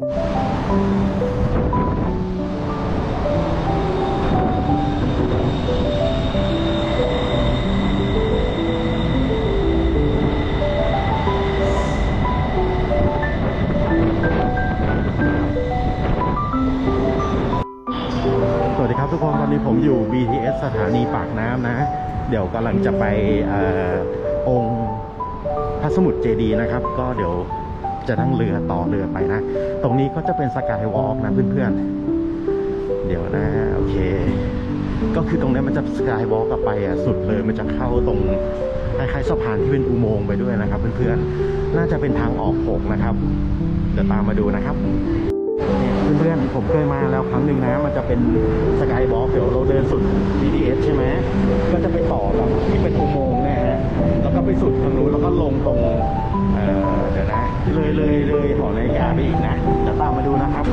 สวัสดีครับทุกคนตอนนี้ผมอยู่ BTS สถานีปากน้ำนะเดี๋ยวกำลังจะไปองค์พระสมุทรเจดีย์นะครับก็เดี๋ยวจะนั่งเรือต่อเรือไปนะตรงนี้ก็จะเป็นสกายวอล์กนะเพื่อนๆเดี๋ยวนะโอเคก็คือตรงนี้มันจะสกายวอล์กกลับไปสุดเลยมันจะเข้าตรงคล้ายๆสะพานที่เป็นอุโมงค์ไปด้วยนะครับเพื่อนๆน่าจะเป็นทางออก6นะครับเดี๋ยวตามมาดูนะครับเพื่อนๆผมเคยมาแล้วครั้งหนึ่งนะมันจะเป็นสกายวอล์กเดี๋ยวเราเดินสุด BTS ใช่ไหมก็จะไปต่อกับที่เป็นอุโมงค์นะฮะแล้วก็ไปสุดทางนู้นแล้วก็ลงตรงเดี๋ยวนะเลยหอนาฬิกาไปอีกนะจะตามมาดูนะครับ